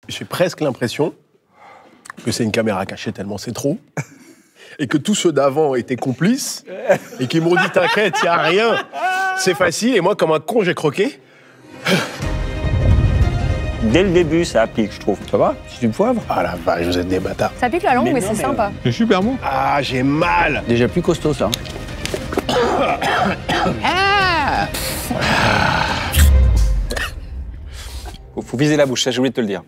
J'ai presque l'impression que c'est une caméra cachée tellement c'est trop. Et que tous ceux d'avant étaient complices. Et qu'ils m'ont dit, t'inquiète, il n'y a rien. C'est facile. Et moi, comme un con, j'ai croqué. Dès le début, ça applique, je trouve. Ça va? C'est du poivre? Ah la vache, vous êtes des bâtards. Ça pique la langue, mais c'est sympa. C'est super bon. Ah, j'ai mal. Déjà plus costaud, ça. Faut viser la bouche, ça j'ai oublié de te le dire.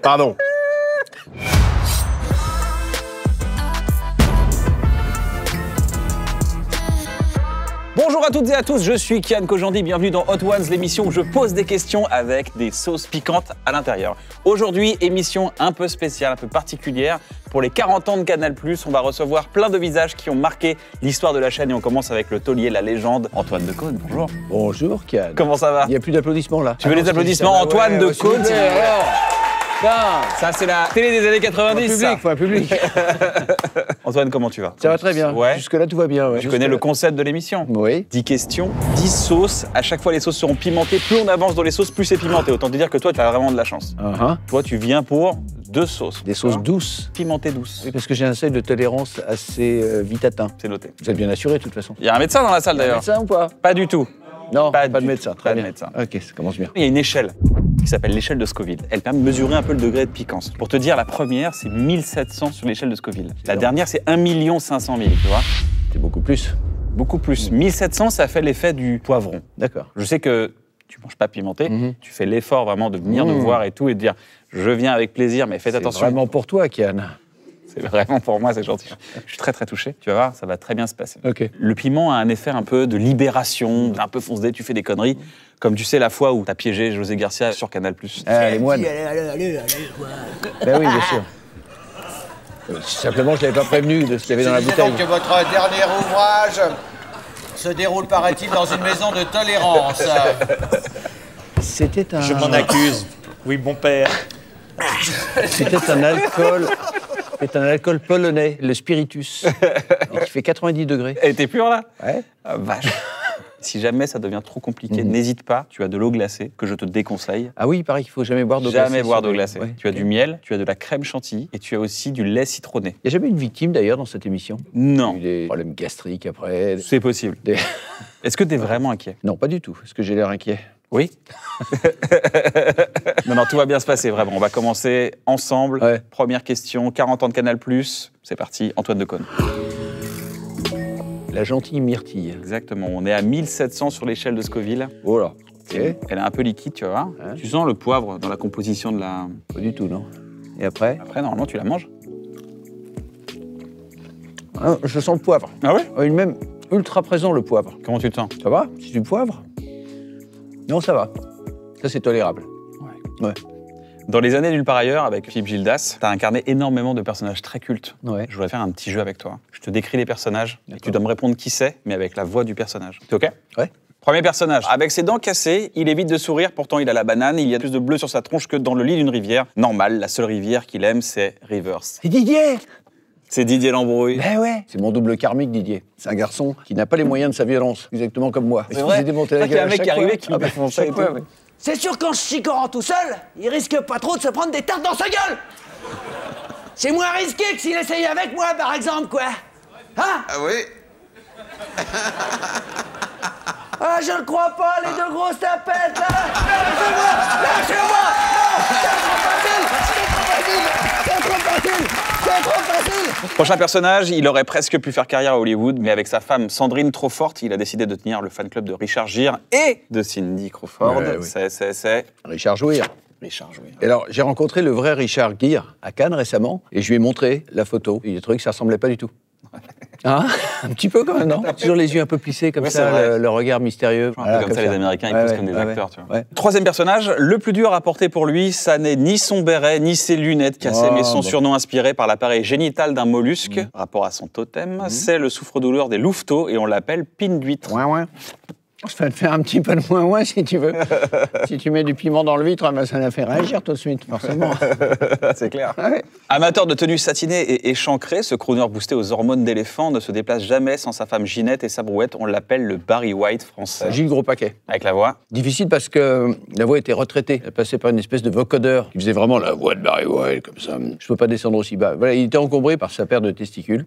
Pardon. Bonjour à toutes et à tous, je suis Kian Kojandi, bienvenue dans Hot Ones, l'émission où je pose des questions avec des sauces piquantes à l'intérieur. Aujourd'hui, émission un peu spéciale, un peu particulière. Pour les 40 ans de Canal+, on va recevoir plein de visages qui ont marqué l'histoire de la chaîne et on commence avec le taulier, la légende, Antoine Decaune. Bonjour. Bonjour, Kian. Comment ça va? Il n'y a plus d'applaudissements, là. Tu veux les applaudissements, Antoine Decaune? Ça, c'est la télé des années 90. Faut un public. Antoine, comment tu vas? Ça va très bien. Ouais. Jusque-là, tout va bien. Ouais. Tu connais le concept de l'émission? Oui. 10 questions, 10 sauces. À chaque fois, les sauces seront pimentées. Plus on avance dans les sauces, plus c'est pimenté. Autant te dire que toi, tu as vraiment de la chance. Toi, tu viens pour 2 sauces. Des sauces douces. Pimentées douces. Oui, parce que j'ai un seuil de tolérance assez vite atteint. C'est noté. Vous êtes bien assuré, de toute façon. Il y a un médecin dans la salle, d'ailleurs. Médecin ou pas? Pas du tout. Non, Pas pas du de médecin. tout. Très Pas de bien. médecin. Ok, ça commence bien. Il y a une échelle qui s'appelle l'échelle de Scoville. Elle permet de mesurer un peu le degré de piquance. Pour te dire, la première, c'est 1700 sur l'échelle de Scoville. La dernière, c'est 1 500 000, tu vois. C'est beaucoup plus. Beaucoup plus. 1700, ça fait l'effet du poivron. D'accord. Je sais que tu manges pas pimenté, tu fais l'effort vraiment de venir nous voir et tout et de dire je viens avec plaisir, mais faites attention. C'est vraiment pour toi, Kian. C'est vraiment pour moi, c'est gentil. Je suis très très touché. Tu vas voir, ça va très bien se passer. Ok. Le piment a un effet un peu de libération, un peu fonce-dé, tu fais des conneries. Comme tu sais la fois où t'as piégé José Garcia sur Canal+. Les moines. Allez, Ben oui, bien sûr. Simplement, je l'avais pas prévenu de ce qu'il y avait dans la Disons bouteille. que votre dernier ouvrage se déroule, paraît-il, dans une maison de tolérance. C'était un... Je m'en accuse. Oui, bon père. C'était un alcool... C'est un alcool polonais, le spiritus, et qui fait 90 degrés. Et t'es pur là? Ouais. Ah, vache. Si jamais ça devient trop compliqué, n'hésite pas, tu as de l'eau glacée que je te déconseille. Ah oui, il paraît qu'il faut jamais boire d'eau glacée. Jamais boire sur d'eau les- glacée. Ouais, Tu as ok. du miel, tu as de la crème chantilly et tu as aussi du lait citronné. Il n'y a jamais une victime d'ailleurs dans cette émission. Non, Il y a eu des problèmes gastriques après. c'est possible. Des- Est-ce que t'es vraiment inquiet? Non, pas du tout. Est-ce que j'ai l'air inquiet? Oui. Non, tout va bien se passer, vraiment. On va commencer ensemble. Ouais. Première question, 40 ans de Canal+. C'est parti, Antoine Decaune. La gentille myrtille. Exactement, on est à 1700 sur l'échelle de Scoville. Oh là. Ok. Elle est un peu liquide, tu vas voir. Ouais. Tu sens le poivre dans la composition de la... Pas du tout, non. Et après? Après, normalement, tu la manges. Ah, je sens le poivre. Ah ouais? Il est même ultra présent, le poivre. Comment tu te sens? Ça va? C'est du poivre? Non, ça va. Ça, c'est tolérable. Ouais. Dans les années nulle part ailleurs, avec Philippe Gildas, t'as incarné énormément de personnages très cultes. Ouais. Je voudrais faire un petit jeu avec toi. Je te décris les personnages et tu D'accord. dois me répondre qui c'est, mais avec la voix du personnage. T'es OK? Ouais. Premier personnage. Avec ses dents cassées, il évite de sourire, pourtant il a la banane, il y a plus de bleu sur sa tronche que dans le lit d'une rivière. Normal, la seule rivière qu'il aime, c'est Rivers. C'est Didier! C'est Didier Lambrouille. Ben ouais. C'est mon double karmique, Didier. C'est un garçon qui n'a pas les moyens de sa violence, exactement comme moi. C'est vrai. J'ai démonté la C'est vrai qu'il y a gueule un mec à qui est chaque arrivé fois. qui me Ah bah, défonçait chaque et fois, tout. ouais. C'est sûr qu'en chicorant tout seul, il risque pas trop de se prendre des tartes dans sa gueule. C'est moins risqué que s'il essaye avec moi, par exemple, quoi. Hein? Ah oui? Ah, je le crois pas, les deux grosses tapettes, là. Lâchez-moi! Lâchez-moi! Non! C'est trop facile! C'est trop facile! C'est trop facile! Prochain personnage, il aurait presque pu faire carrière à Hollywood, mais avec sa femme Sandrine trop forte, il a décidé de tenir le fan club de Richard Gere et de Cindy Crawford. Ouais, oui. C'est Richard Jouir. Richard Gere. Et alors, j'ai rencontré le vrai Richard Gere à Cannes récemment, et je lui ai montré la photo. Il a trouvé que ça ressemblait pas du tout. Hein? Un petit peu quand même, non? Toujours les yeux un peu plissés comme Ouais, c'est ça, vrai. le regard mystérieux. Un peu comme ça, les Américains, ils Ouais, posent ouais, comme des ouais, acteurs, tu vois. ouais. Troisième personnage, le plus dur à porter pour lui, ça n'est ni son béret, ni ses lunettes cassées, Oh, mais son bon. surnom inspiré par l'appareil génital d'un mollusque. Rapport à son totem, c'est le souffre-douleur des louveteaux et on l'appelle pine d'huître. Ouais, ouais. Je vais te faire un petit peu de moins si tu veux. Si tu mets du piment dans le vitre, ben, ça la fait réagir tout de suite, forcément. C'est clair. Ouais. Amateur de tenues satinées et échancrées, ce crooner boosté aux hormones d'éléphant ne se déplace jamais sans sa femme Ginette et sa brouette. On l'appelle le Barry White français. Gilles Gros Paquet. Avec la voix. Difficile parce que la voix était retraitée. Elle passait par une espèce de vocodeur qui faisait vraiment la voix de Barry White, comme ça. Je peux pas descendre aussi bas. Voilà, il était encombré par sa paire de testicules.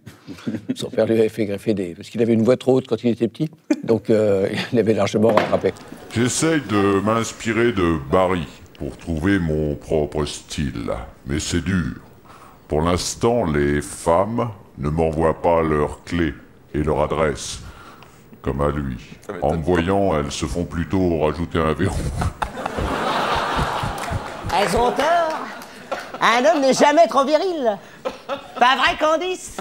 Son père lui avait fait greffer des... Parce qu'il avait une voix trop haute quand il était petit. Donc il avait largement rattrapé. J'essaye de m'inspirer de Barry pour trouver mon propre style, mais c'est dur. Pour l'instant, les femmes ne m'envoient pas leurs clés et leur adresse, comme à lui. En me voyant, elles se font plutôt rajouter un verrou. Elles ont tort. Un homme n'est jamais trop viril. Pas vrai, Candice?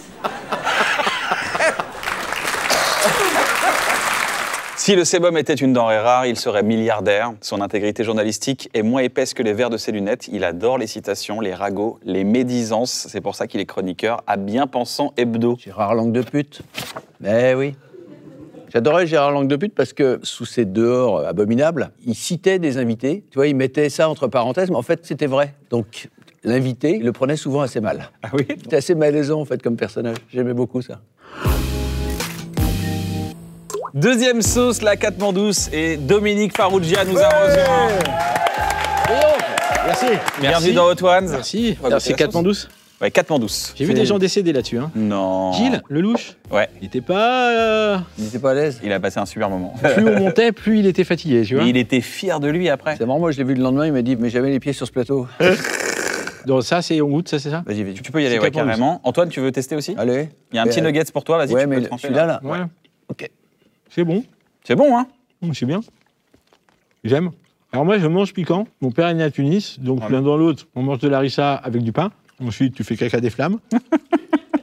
Si le sébum était une denrée rare, il serait milliardaire. Son intégrité journalistique est moins épaisse que les verres de ses lunettes. Il adore les citations, les ragots, les médisances. C'est pour ça qu'il est chroniqueur à Bien-Pensant Hebdo. Gérard Langue de pute. Eh oui. J'adorais Gérard Langue de pute parce que, sous ses dehors abominables, il citait des invités. Tu vois, il mettait ça entre parenthèses, mais en fait, c'était vrai. Donc, l'invité, il le prenait souvent assez mal. Ah oui? C'était assez malaisant, en fait, comme personnage. J'aimais beaucoup ça. Deuxième sauce, la Katmandouce, et Dominique Farrugia nous a rejoint. Merci. Bienvenue dans Hot Ones. Merci. C'est Katmandouce. Ouais, Katmandouce. J'ai vu des gens décédés là-dessus. Hein. Non. Gilles, Lelouch, Ouais, il était pas. Il n'était pas à l'aise. il a passé un super moment. Plus on montait, plus il était fatigué, tu vois. Et il était fier de lui après. C'est marrant, moi, je l'ai vu le lendemain, il m'a dit « Mais j'avais les pieds sur ce plateau. Donc ça, c'est on goûte, ça, c'est ça ». Vas-y, vas-y. Tu peux y aller, C'est ouais, Katmandouce. carrément. Antoine, tu veux tester aussi? Allez. Il y a un petit nuggets pour toi, vas-y, Ouais, tu peux mais le tremper, celui-là, là. Ouais. Ok. C'est bon. C'est bon, hein? C'est bien. J'aime. Alors moi, je mange piquant. Mon père est né à Tunis, donc l'un dans l'autre, on mange de la harissa avec du pain. Ensuite, tu fais caca des flammes.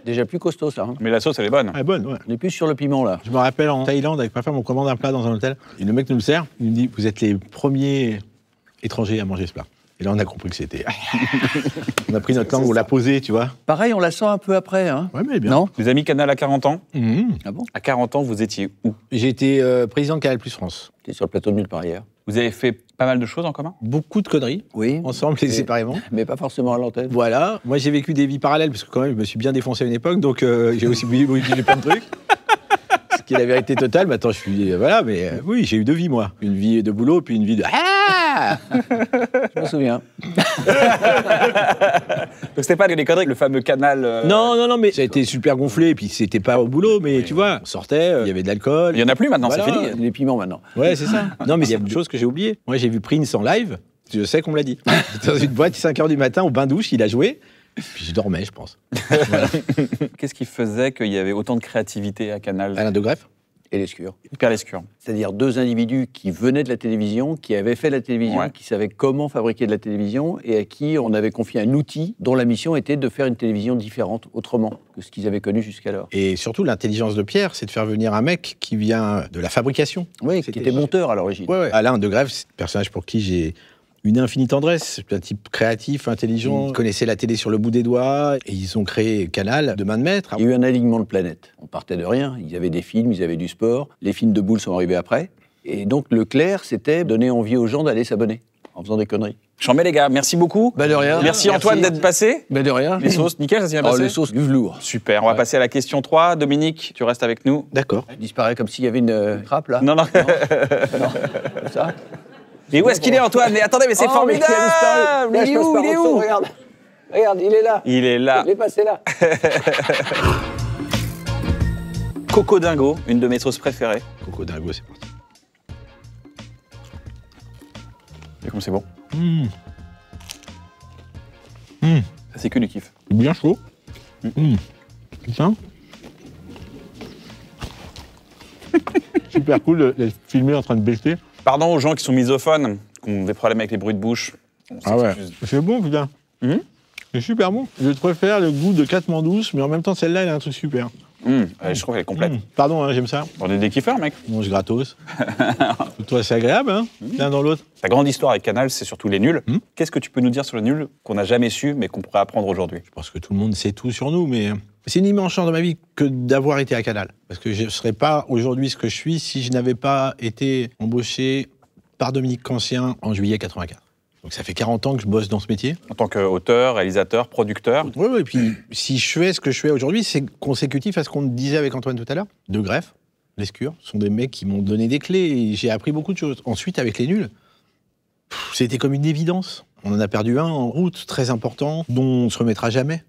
Déjà plus costaud, ça. Hein. Mais la sauce, elle est bonne. Ah, bonne, ouais. On est plus sur le piment, là. Je me rappelle en Thaïlande, avec ma femme, on commande un plat dans un hôtel. Et le mec nous le sert. Il nous dit, vous êtes les premiers étrangers à manger ce plat. Et là, on a compris que c'était... On a pris notre langue, on l'a posé, tu vois. Pareil, on la sent un peu après, hein. Ouais, mais bien. Non? Vous avez mis Canal à 40 ans? Ah bon? À 40 ans, vous étiez où? J'ai été président de Canal Plus France. T'es sur le plateau de nulle part hier. Vous avez fait pas mal de choses en commun? Beaucoup de conneries, Oui. ensemble et séparément. Mais pas forcément à l'antenne. Voilà. Moi, j'ai vécu des vies parallèles, parce que quand même, je me suis bien défoncé à une époque, donc j'ai aussi bougé plein de trucs. Ce qui est la vérité totale. Maintenant, je suis... voilà, mais oui, j'ai eu deux vies, moi. Une vie de boulot, puis une vie de... Ah Je me souviens. Donc c'était pas les conneries, le fameux Canal... Non, mais ça a été super gonflé, et puis c'était pas au boulot, mais tu vois, on sortait, il y avait de l'alcool. Il y en a plus maintenant, Voilà. c'est fini. Les piments, maintenant. Ouais, c'est ça. Non, mais il y a beaucoup de choses que j'ai oubliées. Moi, j'ai vu Prince en live, je sais qu'on me l'a dit. J'étais dans une boîte, 5h du matin, au bain-douche, il a joué, puis je dormais, je pense. Qu'est-ce qui faisait qu'il y avait autant de créativité à Canal? Alain de Greff. Et l'escure. Pierre Lescure. C'est-à-dire deux individus qui venaient de la télévision, qui avaient fait la télévision, Ouais. qui savaient comment fabriquer de la télévision et à qui on avait confié un outil dont la mission était de faire une télévision différente, autrement que ce qu'ils avaient connu jusqu'alors. Et surtout, l'intelligence de Pierre, c'est de faire venir un mec qui vient de la fabrication. Oui, qui était monteur à l'origine. Ouais. Alain de Greff, c'est un personnage pour qui j'ai une infinie tendresse. C'est un type créatif, intelligent, connaissait la télé sur le bout des doigts, et ils ont créé Canal de main de maître. Il y a eu un alignement de planètes. On partait de rien. Ils avaient des films, ils avaient du sport. Les films de boules sont arrivés après. Et donc, le clair, c'était donner envie aux gens d'aller s'abonner en faisant des conneries. J'en mets les gars, merci beaucoup. Bah de rien. Merci Antoine d'être passé. Bah de rien. Les sauces, nickel, ça s'est bien passé. Les sauces du velours. Super, on va passer à la question 3. Dominique, tu restes avec nous. D'accord. Il disparaît comme s'il y avait une trappe, là. Non. Comme ça. Et où est-ce qu'il est Antoine? Mais attendez, mais c'est formidable. Il est où? Il est où? Regarde. Regarde, il est là. Il est là. Il est passé là. Coco Dingo, une de mes sauces préférées. Coco Dingo, c'est parti. Et comme c'est bon. Mmh. Ça, c'est que du kiff. Bien chaud. Putain. Super cool d'être filmé en train de bêcher. Pardon aux gens qui sont misophones, qui ont des problèmes avec les bruits de bouche. On Ah ouais. s'excuse. C'est bon, putain. C'est super bon. Je préfère le goût de Katmandouce, mais en même temps, celle-là, elle a un truc super. Ouais, je trouve qu'elle est complète. Pardon, hein, j'aime ça. On est des kiffeurs, mec. On mange gratos. Toi, c'est agréable, hein, l'un dans l'autre. Ta grande histoire avec Canal, c'est surtout les nuls. Qu'est-ce que tu peux nous dire sur le nul qu'on n'a jamais su, mais qu'on pourrait apprendre aujourd'hui? Je pense que tout le monde sait tout sur nous, mais C'est une immense chance dans ma vie que d'avoir été à Canal. Parce que je ne serais pas aujourd'hui ce que je suis si je n'avais pas été embauché par Dominique Cancien en juillet 84. Donc ça fait 40 ans que je bosse dans ce métier. En tant qu'auteur, réalisateur, producteur. Oui, et puis si je fais ce que je fais aujourd'hui, c'est consécutif à ce qu'on disait avec Antoine tout à l'heure. De Greff, Lescure, sont des mecs qui m'ont donné des clés et j'ai appris beaucoup de choses. Ensuite, avec les nuls, c'était comme une évidence. On en a perdu un en route, très important, dont on ne se remettra jamais.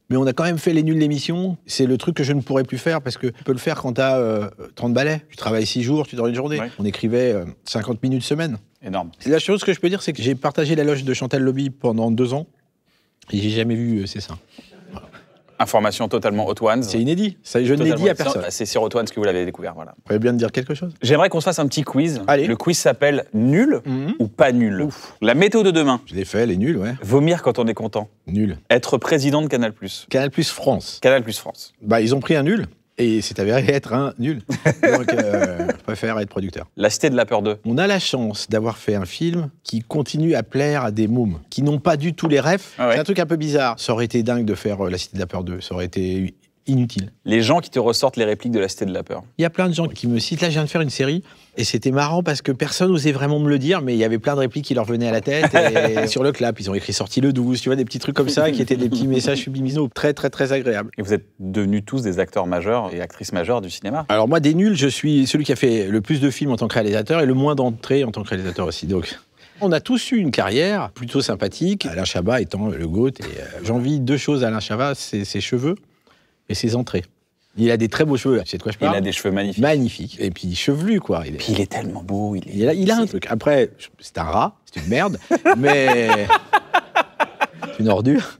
Mais on a quand même fait les nuls l'émission. C'est le truc que je ne pourrais plus faire parce que tu peux le faire quand tu as 30 ballets. Tu travailles 6 jours, tu dors une journée. Ouais. On écrivait 50 minutes semaine. Énorme. La chose que je peux dire, c'est que j'ai partagé la loge de Chantal Lobby pendant 2 ans et j'ai jamais vu c'est ça. Information totalement Hot Ones. C'est inédit. Ça, je ne l'ai dit à personne. C'est sur Hot Ones que vous l'avez découvert, voilà. Vous pouvez bien te dire quelque chose. J'aimerais qu'on se fasse un petit quiz. Allez. Le quiz s'appelle Nul ou pas nul. La météo de demain. Je l'ai fait, les nuls, ouais. Vomir quand on est content. Nul. Être président de Canal+. Canal Plus France. Canal+ France. Bah, ils ont pris un nul et c'est avéré être un nul. Donc, je préfère être producteur. La Cité de la Peur 2. On a la chance d'avoir fait un film qui continue à plaire à des mômes qui n'ont pas du tout les refs. Ah ouais. C'est un truc un peu bizarre. Ça aurait été dingue de faire La Cité de la Peur 2. Ça aurait été inutile. Les gens qui te ressortent les répliques de la Cité de la Peur. Il y a plein de gens qui me citent. Là, je viens de faire une série et c'était marrant parce que personne n'osait vraiment me le dire, mais il y avait plein de répliques qui leur venaient à la tête. Et sur le clap, ils ont écrit sorti le 12, tu vois, des petits trucs comme ça qui étaient des petits messages subliminaux très, très, très agréables. Et vous êtes devenus tous des acteurs majeurs et actrices majeures du cinéma. Alors moi, des nuls, je suis celui qui a fait le plus de films en tant que réalisateur et le moins d'entrées en tant que réalisateur aussi. Donc, on a tous eu une carrière plutôt sympathique, Alain Chabat étant le GOAT. Et j'envie 2 choses à Alain Chabat, c'est ses cheveux et ses entrées. Il a des très beaux cheveux, tu sais de quoi je parle? Il a des cheveux magnifiques. Magnifiques. Et puis chevelu, quoi. Puis il est tellement beau. Il a un truc. Après, c'est un rat, c'est une merde, mais c'est une ordure.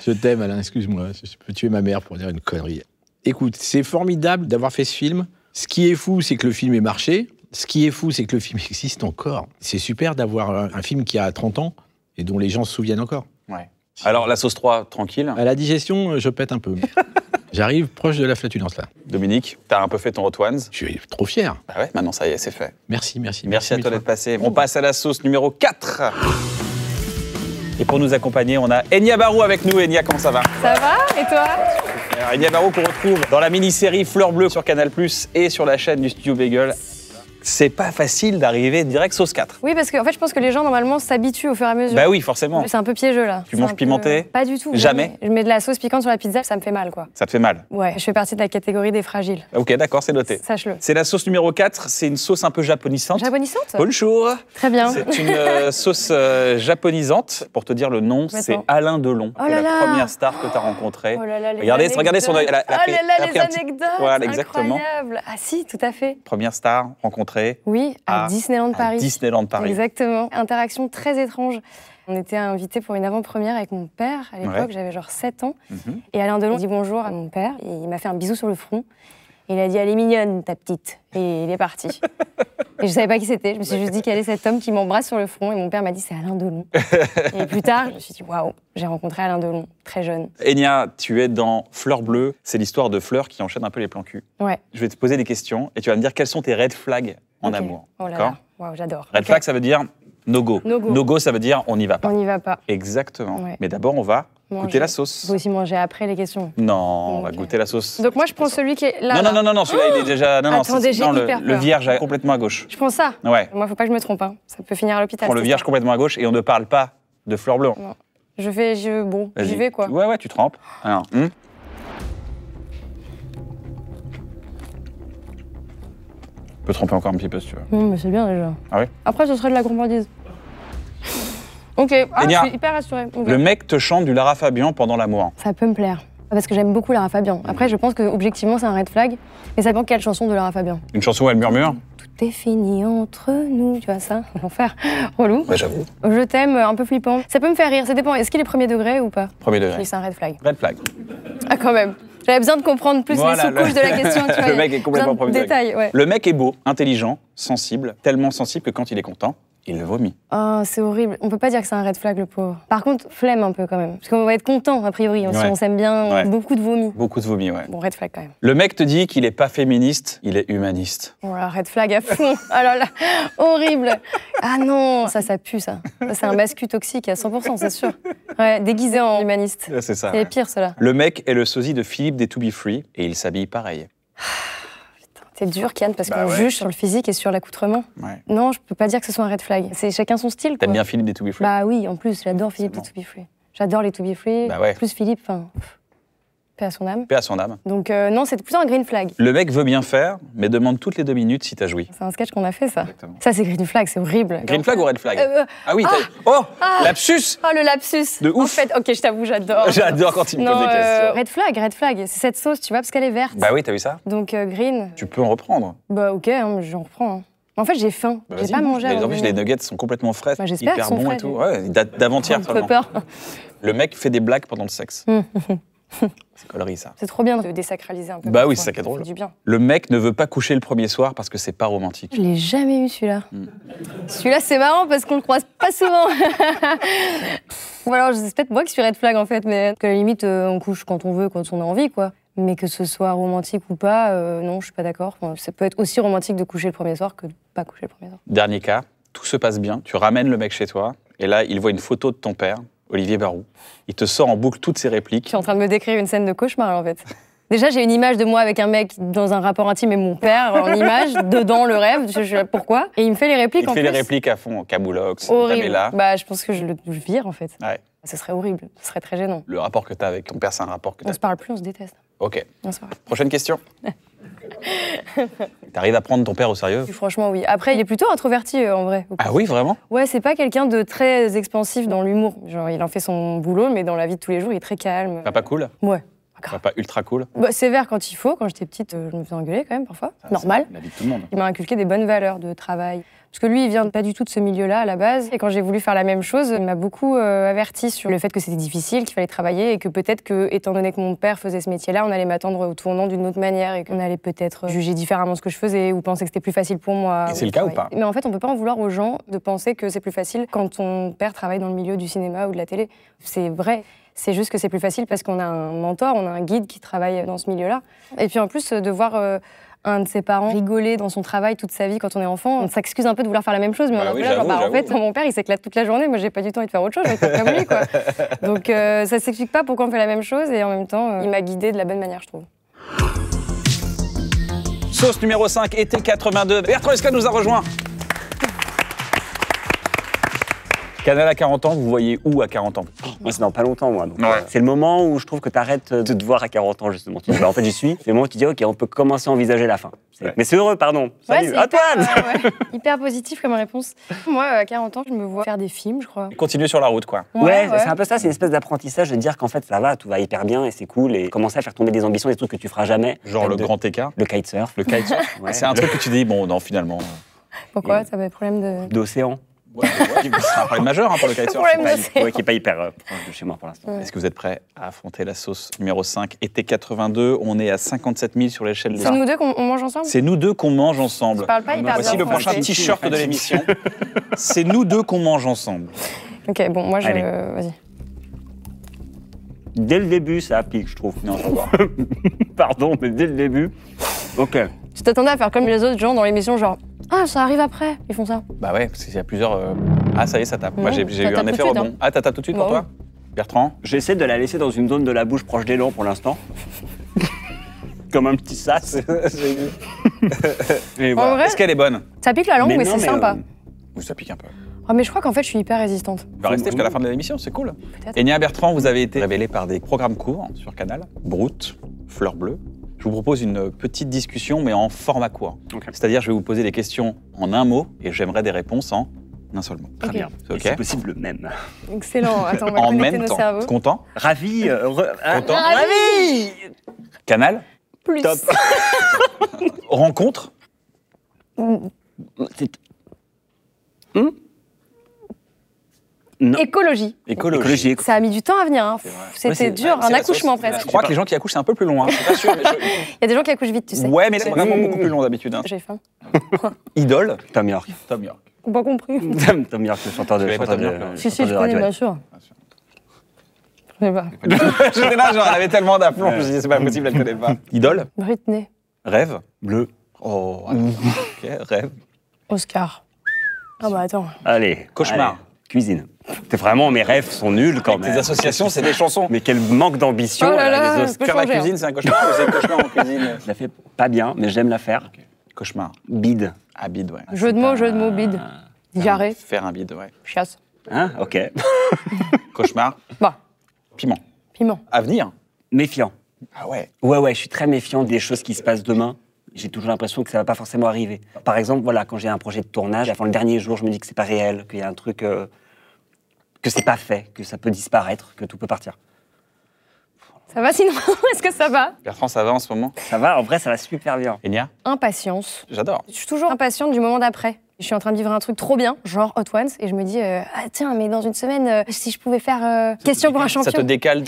Je t'aime, Alain, excuse-moi. Je peux tuer ma mère pour dire une connerie. Écoute, c'est formidable d'avoir fait ce film. Ce qui est fou, c'est que le film ait marché. Ce qui est fou, c'est que le film existe encore. C'est super d'avoir un film qui a 30 ans et dont les gens se souviennent encore. Ouais. Alors, la sauce 3, tranquille. À la digestion, je pète un peu. J'arrive proche de la flatulence, là. Dominique, t'as un peu fait ton Hot Ones. Je suis trop fier. Bah ouais, maintenant ça y est, c'est fait. Merci. Merci à toi d'être passé. On passe à la sauce numéro 4. Et pour nous accompagner, on a Enya Barou avec nous. Enya, comment ça va? Ça va? Et toi? Alors, Enya Barou qu'on retrouve dans la mini-série Fleur Bleue sur Canal+, et sur la chaîne du Studio Bagel. C'est pas facile d'arriver direct sauce 4. Oui, parce que en fait, je pense que les gens, normalement, s'habituent au fur et à mesure. Bah oui, forcément. C'est un peu piégeux, là. Tu manges pimenté? Pas du tout. Jamais? Je mets de la sauce piquante sur la pizza, ça me fait mal, quoi. Ça te fait mal? Ouais, je fais partie de la catégorie des fragiles. Ok, d'accord, c'est noté. Sache-le. C'est la sauce numéro 4, c'est une sauce un peu japonisante. Japonisante? Bonjour. Très bien. C'est une sauce japonisante. Pour te dire le nom, c'est Alain Delon, Oh qui est là la là. première star que tu as rencontrée. Oh là là, les Regardez son œil. Elle a Oh pris- là elle là, a les pris un petit- anecdotes. Voilà, exactement. Incroyable. Ah si, tout à fait. Première star rencontrée Oui, à Disneyland Paris. Disneyland Paris. Exactement. Interaction très étrange. On était invités pour une avant-première avec mon père. À l'époque, Ouais. j'avais genre 7 ans. Mhm. Et Alain Delon dit bonjour à mon père. Et il m'a fait un bisou sur le front. Et il a dit « Elle est mignonne, ta petite ». Et il est parti. Et je savais pas qui c'était. Je me suis juste dit quel est cet homme qui m'embrasse sur le front. Et mon père m'a dit « C'est Alain Delon ». Et plus tard, je me suis dit « Waouh, j'ai rencontré Alain Delon, très jeune Enya, tu es dans Fleur Bleue. C'est l'histoire de Fleur qui enchaîne un peu les plans cul. ». Ouais. Je vais te poser des questions et tu vas me dire quels sont tes red flags en Ok. amour. Oh là D'accord là. Waouh, j'adore. Red Ok. flag, ça veut dire no go. No go. No go, ça veut dire on n'y va pas. On n'y va pas. Exactement. Ouais. Mais d'abord, on va Manger. goûter la sauce. Faut aussi manger après les questions. Non, on va Ok. goûter la sauce. Donc moi, je prends celui qui est là. Non, là. non, non, non, celui-là, il est déjà. Non, non, Attendez, j'ai non, hyper le peur. vierge est complètement à gauche. Je prends ça. Ouais. Moi, faut pas que je me trompe. Hein. Ça peut finir à l'hôpital. Prends le cette vierge histoire. complètement à gauche et on ne parle pas de Fleur Bleue. Bon, Vas-y. j'y vais quoi. Ouais, ouais, tu trempes. Alors, Tu peux tremper encore un petit peu si tu veux. Non, mais c'est bien déjà. Ah ouais. Après, ce serait de la gourmandise. Ok, Enya, je suis hyper rassurée. Ok. Le mec te chante du Lara Fabian pendant l'amour. Ça peut me plaire. Parce que j'aime beaucoup Lara Fabian. Après, je pense que objectivement, c'est un red flag. Mais ça dépend quelle chanson de Lara Fabian. Une chanson où elle murmure. Tout est fini entre nous. Tu vois ça? L'enfer. Relou. Bah, j'avoue. Je t'aime, un peu flippant. Ça peut me faire rire. Ça dépend. Est-ce qu'il est premier degré ou pas? Premier degré. Oui, c'est un red flag. Red flag. Ah, quand même. J'avais besoin de comprendre plus Voilà, les sous-couches de la question. Tu vois, Le mec est complètement besoin de premier degré. détails, ouais. Le mec est beau, intelligent, sensible, tellement sensible que quand il est content, Il le vomit. Oh, c'est horrible. On peut pas dire que c'est un red flag, le pauvre. Par contre, flemme un peu quand même. Parce qu'on va être content, a priori. Si Ouais. on s'aime bien, Ouais. beaucoup de vomi. Beaucoup de vomi, ouais. Bon, red flag quand même. Le mec te dit qu'il est pas féministe, il est humaniste. Oh là, red flag à fond. Ah là là, horrible. Ah non, ça pue ça. Ça, c'est un mascu toxique à 100%, c'est sûr. Ouais, déguisé en humaniste. C'est ça. C'est les pires, ceux-là. Le mec est le sosie de Philippe des To Be Free et il s'habille pareil. C'est dur, Kian, parce Bah qu'on ouais. juge sur le physique et sur l'accoutrement. Ouais. Non, je peux pas dire que ce soit un red flag. C'est chacun son style, quoi. T'aimes bien Philippe des To Be Free? Bah oui, en plus, j'adore Philippe des To Be Free. J'adore les To Be Free. Bah ouais. Plus Philippe, enfin, paix à son âme. Paix à son âme. Donc non, c'est plutôt un green flag. Le mec veut bien faire, mais demande toutes les 2 minutes si t'as joui. C'est un sketch qu'on a fait, ça. Exactement. Ça, c'est green flag, c'est horrible. Green flag ou red flag? Ah oui, ah, oh ah. Lapsus. Oh, le lapsus. De En ouf. fait, ok, je t'avoue, j'adore. J'adore quand il me Non, pose des questions. red flag. C'est cette sauce, tu vois, parce qu'elle est verte. Bah oui, t'as vu ça? Donc green, Tu peux en reprendre. bah ok, hein, j'en reprends. hein. En fait, j'ai faim. Bah, J'ai vas-y. pas mangé Les avant de en plus, les venir. nuggets sont complètement frais, Bah, j'espère hyper qu'ils sont bons frais, et tout. oui. Ouais, d'avant-hier Un peu seulement. peur. Le mec fait des blagues pendant le sexe. C'est connerie ça. C'est trop bien de désacraliser un peu. Bah oui, parfois. c'est ça qui est drôle. fait du bien. Le mec ne veut pas coucher le premier soir parce que c'est pas romantique. Je l'ai jamais eu celui-là. Hmm. Celui-là, c'est marrant parce qu'on le croise pas souvent. Ou alors, c'est peut-être moi qui suis red flag en fait, mais que à la limite, on couche quand on veut, quand on a envie, quoi. Mais que ce soit romantique ou pas, non, je suis pas d'accord. Enfin, ça peut être aussi romantique de coucher le premier soir que de pas coucher le premier soir. Dernier cas, tout se passe bien, tu ramènes le mec chez toi, et là, il voit une photo de ton père, Olivier Barou. Il te sort en boucle toutes ses Je répliques. suis en train de me décrire une scène de cauchemar en fait. Déjà, j'ai une image de moi avec un mec dans un rapport intime et mon père en image, dedans le rêve, je suis là, pourquoi? Et il me fait les répliques Il en fait plus. les répliques à fond, Camoulox, Horrible. Pamela. Bah, je pense que je le vire en fait. Ouais. Ce serait horrible, ce serait très gênant. Le rapport que t'as avec ton père, c'est un rapport que On t'as. se parle plus, on se déteste. Ok. Non, c'est vrai. Prochaine question. T'arrives à prendre ton père au sérieux? Franchement, oui. Après, il est plutôt introverti en vrai. Ah oui, vraiment? Ouais, c'est pas quelqu'un de très expansif dans l'humour. Genre, il en fait son boulot, mais dans la vie de tous les jours, il est très calme. Papa cool? Ouais. Papa ultra cool? Bah, sévère quand il faut. Quand j'étais petite, je me faisais engueuler quand même parfois. Normal. La vie de tout le monde. Il m'a inculqué des bonnes valeurs de travail. Parce que lui, il vient pas du tout de ce milieu-là à la base. Et quand j'ai voulu faire la même chose, il m'a beaucoup averti sur le fait que c'était difficile, qu'il fallait travailler et que peut-être que, étant donné que mon père faisait ce métier-là, on allait m'attendre au tournant d'une autre manière et qu'on allait peut-être juger différemment ce que je faisais ou penser que c'était plus facile pour moi. Et c'est le cas ou pas? Mais en fait, on peut pas en vouloir aux gens de penser que c'est plus facile quand ton père travaille dans le milieu du cinéma ou de la télé. C'est vrai. C'est juste que c'est plus facile parce qu'on a un mentor, on a un guide qui travaille dans ce milieu-là. Et puis en plus, de voir un de ses parents rigoler dans son travail toute sa vie quand on est enfant, on s'excuse un peu de vouloir faire la même chose, mais Bah on est oui, là, genre, j'avoue, en fait, j'avoue. mon père, il s'éclate toute la journée, moi j'ai pas du tout envie de faire autre chose, j'ai envie de faire comme lui, quoi. Donc ça s'explique pas pourquoi on fait la même chose, et en même temps, il m'a guidée de la bonne manière, je trouve. Sauce numéro 5, été 82. Bertrand Esca nous a rejoint. Canal à 40 ans, vous voyez où à 40 ans? Moi, c'est dans pas longtemps, moi. Donc, Ouais. c'est le moment où je trouve que tu arrêtes de te voir à 40 ans, justement. Tu dis, bah, en fait, j'y suis. C'est le moment où tu dis, OK, on peut commencer à envisager la fin. Ouais. Mais c'est heureux, pardon. Salut, c'est Antoine hyper positif comme réponse. Moi, à 40 ans, je me vois faire des films, je crois. Continuez sur la route, quoi. Ouais, c'est un peu ça, c'est une espèce d'apprentissage de dire qu'en fait, ça va, tout va hyper bien et c'est cool. Et commencer à faire tomber des ambitions, des trucs que tu feras jamais. Genre le De- grand écart. Le kitesurf. Le kitesurf. Ouais. C'est un truc que tu dis, bon, non, finalement. Pourquoi? Ça va être problème de... D'océan. Ouais, c'est un problème majeur hein, pour le kitesurf. Problème d'océan. Ouais, qui est pas hyper proche de chez moi pour l'instant. Est-ce que vous êtes prêts à affronter la sauce numéro 5, été 82? On est à 57 000 sur l'échelle des... C'est nous deux qu'on mange ensemble? C'est nous deux qu'on mange ensemble. Je parle pas hyper Voici bien le prochain français. t-shirt de l'émission. C'est nous deux qu'on mange ensemble. Ok, bon, moi, Allez. Vas-y. Dès le début, ça applique, je trouve. Non, je vois. Pardon, mais dès le début. OK. Tu t'attendais à faire comme les autres gens dans l'émission, genre ah, ça arrive après, ils font ça. Bah ouais, parce qu'il y a plusieurs... Ah, ça y est, ça tape. Moi, Non, j'ai ça eu un tape effet tout de suite, rebond. hein. Ah, t'as tout de suite pour Bah toi Bertrand? J'essaie de la laisser dans une zone de la bouche proche des dents pour l'instant. Comme un petit sas. Et En voilà. vrai, Est-ce qu'elle est bonne? ça pique la langue, mais non, c'est sympa. Oui, ça pique un peu. Ah, mais je crois qu'en fait, je suis hyper résistante. On va rester jusqu'à la fin de l'émission, c'est cool. Peut-être. Enya Bertrand, vous avez été révélé par des programmes courts sur Canal, Brut, Fleur Bleue. Je vous propose une petite discussion, mais en format court. Ok. C'est-à-dire, je vais vous poser des questions en un mot et j'aimerais des réponses en un seul mot. Très Ok. bien. C'est Et ok. c'est possible le même. Excellent. Attends, on va En connecter même nos temps. cerveaux. Content? Ravi. Content? Ravi. Canal? Plus. Top. Rencontre? C'est- Non. Écologie. Écologie. Ça a mis du temps à venir. Hein. vrai. C'était Ouais, c'est- dur, C'est un la accouchement sauce. presque. Je crois que les gens qui accouchent, c'est un peu plus long. Hein. Je suis pas sûr, mais Il y a des gens qui accouchent vite, tu sais. Ouais, mais c'est vraiment beaucoup plus long d'habitude. Hein. J'ai faim. Idole? Tom York. Tom York. J'ai pas compris. Tom York, le chanteur de Tu connais pas Tom York, Si, je connais, bien sûr. Je sais pas. J'étais là, genre, elle avait tellement d'aplomb, je me suis dit, c'est pas possible, elle connaît pas. Idole, Britney. rêve, Bleu. oh, alors, ok, rêve, Oscar. Ah bah attends. Allez. Cauchemar. Allez. Cuisine. C'est vraiment, mes rêves sont nuls quand même. tes associations, c'est des chansons. Mais quel manque d'ambition. Oh là elle a là. des je peux Faire la changer, cuisine, c'est un cauchemar ou c'est un cauchemar en cuisine? Je la fais pas bien, mais j'aime la faire. Cauchemar. Bide. Ah, bide, ouais. Jeu de mots, bide. Diarrhée, Faire un bide, ouais. chiasse. Hein? Ok. Cauchemar, Bah, piment. piment. Avenir. Méfiant. Ah ouais. Ouais, je suis très méfiant des choses qui se passent demain. J'ai toujours l'impression que ça va pas forcément arriver. Par exemple, voilà, quand j'ai un projet de tournage, avant le dernier jour, je me dis que c'est pas réel, qu'il y a un truc que c'est pas fait, que ça peut disparaître, que tout peut partir. Ça va sinon? Est-ce que ça va? Bertrand, ça va en ce moment? Ça va, en vrai, ça va super bien. Enya? Impatience. J'adore. Je suis toujours impatiente du moment d'après. Je suis en train de vivre un truc trop bien, genre Hot Ones, et je me dis, ah tiens, mais dans une semaine, si je pouvais faire question pour un champion. Ça te décale.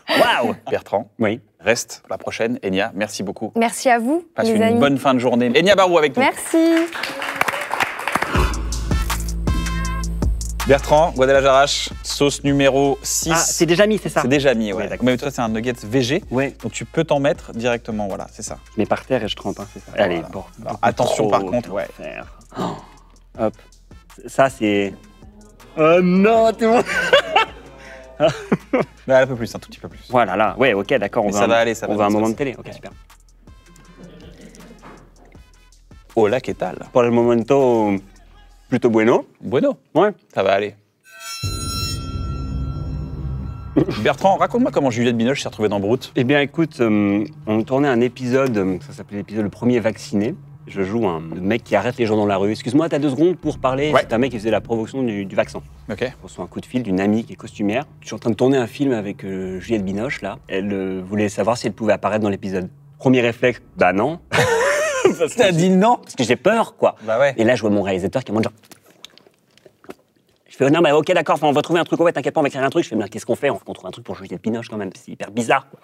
Waouh! Bertrand, Oui. reste la prochaine. Enya, merci beaucoup. Merci à vous, Passe les une amis. bonne fin de journée. Enya Barou avec nous. Merci. Bertrand, Guadalajarache, sauce numéro 6. Ah, c'est déjà mis, c'est ça? C'est déjà mis, ouais. Ouais, d'accord. Mais toi, c'est un nugget VG, Ouais. donc tu peux t'en mettre directement, voilà, c'est ça. Je mets par terre et je trempe, hein, c'est ça. Allez, Voilà. bon. Alors, attention, par contre, ouais. Faire. Oh. Hop. Ça, c'est... Oh non, tout le monde... Là, un peu plus, un tout petit peu plus. Voilà, là. Ouais, ok, d'accord. Mais ça va aller, ça va On veut un bien se moment de passer. télé. Ok, super. Hola, ¿qué tal? Pour le momento, plutôt bueno. Bueno, Ouais. ça va aller. Bertrand, raconte-moi comment Juliette Binoche s'est retrouvée dans Brut. Eh bien, écoute, on tournait un épisode, ça s'appelait l'épisode Le Premier Vacciné. Je joue un mec qui arrête les gens dans la rue. Excuse-moi, t'as 2 secondes pour parler. Ouais. C'est un mec qui faisait la promotion du vaccin. Ok. Je reçois un coup de fil d'une amie qui est costumière. Je suis en train de tourner un film avec Juliette Binoche, là. Elle voulait savoir si elle pouvait apparaître dans l'épisode. Premier réflexe, bah non. T'as dit non? Parce que j'ai peur, quoi. Bah ouais. Et là, je vois mon réalisateur qui me dit genre... Je fais, oh, non, mais ok, d'accord, on va trouver un truc. Ouais, t'inquiète pas, on va écrire un truc. Je fais, mais qu'est-ce qu'on fait? On trouve un truc pour Juliette Binoche, quand même. C'est hyper bizarre, quoi.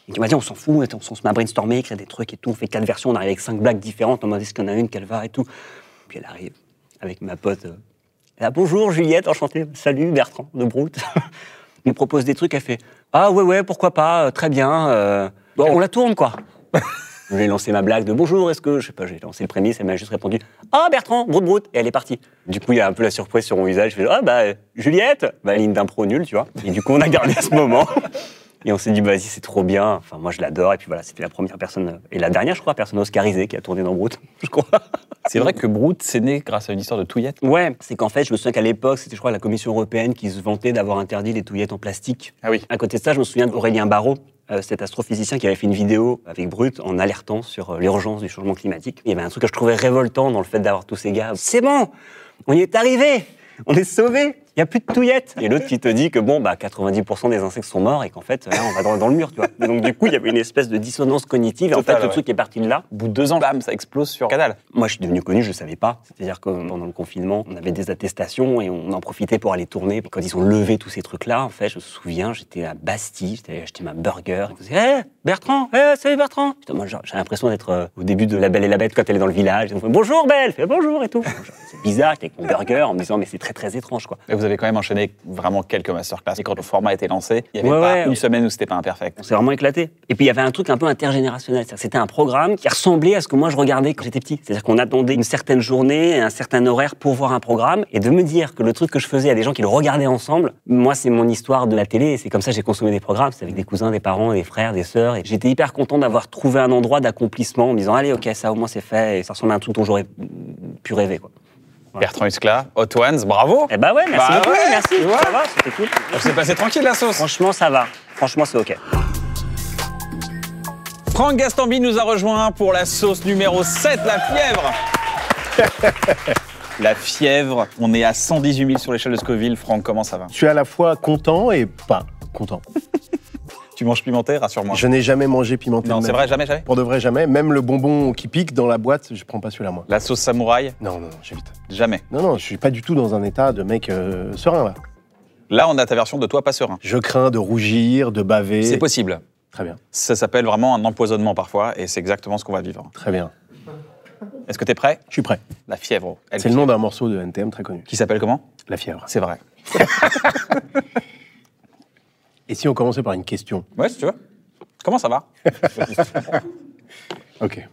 Et il m'a dit, on s'en fout, on se met à brainstormer, écrire des trucs et tout. On fait 4 versions, on arrive avec 5 blagues différentes. On m'a dit qu'il y en a une, qu'elle va et tout. Puis elle arrive avec ma pote. Elle a, bonjour Juliette, enchantée. Salut Bertrand de Brut. Elle me propose des trucs, elle fait, ah ouais, pourquoi pas, très bien. Bon, on la tourne, quoi. Je lui ai lancé ma blague de bonjour, est-ce que, je sais pas, j'ai lancé le prémisse, elle m'a juste répondu ah Bertrand, Brut, et elle est partie. Du coup, il y a un peu la surprise sur mon visage, je fais ah bah Juliette, bah ligne d'impro nulle, tu vois. Et du coup, on a gardé ce moment. Et on s'est dit, vas-y, c'est trop bien. Enfin, moi, je l'adore. Et puis voilà, c'était la première personne, et la dernière, je crois, personne oscarisée qui a tourné dans Brut, je crois. C'est vrai que Brut, c'est né grâce à une histoire de touillette. Ouais, c'est qu'en fait, je me souviens qu'à l'époque, c'était, je crois, la Commission européenne qui se vantait d'avoir interdit les touillettes en plastique. Ah oui. À côté de ça, je me souviens d'Aurélien Barraud, cet astrophysicien qui avait fait une vidéo avec Brut en alertant sur l'urgence du changement climatique. Il y avait un truc que je trouvais révoltant dans le fait d'avoir tous ces gars. C'est bon, on y est arrivé, on est sauvés, il n'y a plus de touillettes. Et l'autre qui te dit que bon, bah 90% des insectes sont morts et qu'en fait, là, on va dans le mur, tu vois. Et donc du coup, il y avait une espèce de dissonance cognitive. Et en fait, le truc est parti de là. Au bout de 2 ans, bam, ça explose sur Canal. Moi, je suis devenu connu, je ne savais pas. C'est-à-dire que pendant le confinement, on avait des attestations et on en profitait pour aller tourner. Et quand ils ont levé tous ces trucs-là, en fait, je me souviens, j'étais à Bastille, j'étais allé acheter ma burger. Ils disaient, hé, Bertrand, salut Bertrand. Putain, moi, j'ai l'impression d'être au début de La Belle et la Bête quand elle est dans le village. Ils ont fait, bonjour Belle, fait bonjour et tout. C'est bizarre, j'étais avec mon burger en me disant, mais c'est très très étrange, quoi. Et vous avez quand même enchaîné vraiment quelques masterclass. Et quand le format a été lancé, il n'y avait Ouais, pas ouais. une semaine où c'était pas imperfect. On s'est vraiment éclaté. Et puis il y avait un truc un peu intergénérationnel. C'est-à-dire que c'était un programme qui ressemblait à ce que moi je regardais quand j'étais petit. C'est-à-dire qu'on attendait une certaine journée, un certain horaire pour voir un programme. Et de me dire que le truc que je faisais à des gens qui le regardaient ensemble, moi c'est mon histoire de la télé. Et c'est comme ça que j'ai consommé des programmes. C'est avec des cousins, des parents, des frères, des sœurs. Et j'étais hyper content d'avoir trouvé un endroit d'accomplissement en me disant allez, ok, ça au moins c'est fait. Et ça ressemble à un truc dont j'aurais pu rêver, quoi. Voilà. Bertrand Huskla, Hot Ones, bravo. Eh bah ouais, merci beaucoup, ouais, merci. tu vois. Ça va, c'était cool. C'est passé tranquille la sauce. Franchement, ça va. Franchement, c'est ok. Franck Gastambide nous a rejoint pour la sauce numéro 7, la fièvre. La fièvre, on est à 118 000 sur l'échelle de Scoville. Franck, comment ça va? Je suis à la fois content et pas content. Tu manges pimenté, rassure-moi. Je n'ai jamais mangé pimenté. Non, de c'est ma vrai, vie. jamais. Pour de vrai, jamais. Même le bonbon qui pique dans la boîte, je prends pas celui-là, moi. La sauce samouraï, Non, j'évite. jamais. Non, je suis pas du tout dans un état de mec serein, là. Là, on a ta version de toi pas serein. Je crains de rougir, de baver. C'est possible. Très bien, Ça s'appelle vraiment un empoisonnement parfois, et c'est exactement ce qu'on va vivre. très bien. Est-ce que t'es prêt? Je suis prêt. La fièvre. C'est le nom d'un morceau de NTM très connu. Qui s'appelle comment? La fièvre. C'est vrai. Et si on commençait par une question? Ouais, si tu veux. Comment ça va? Ok.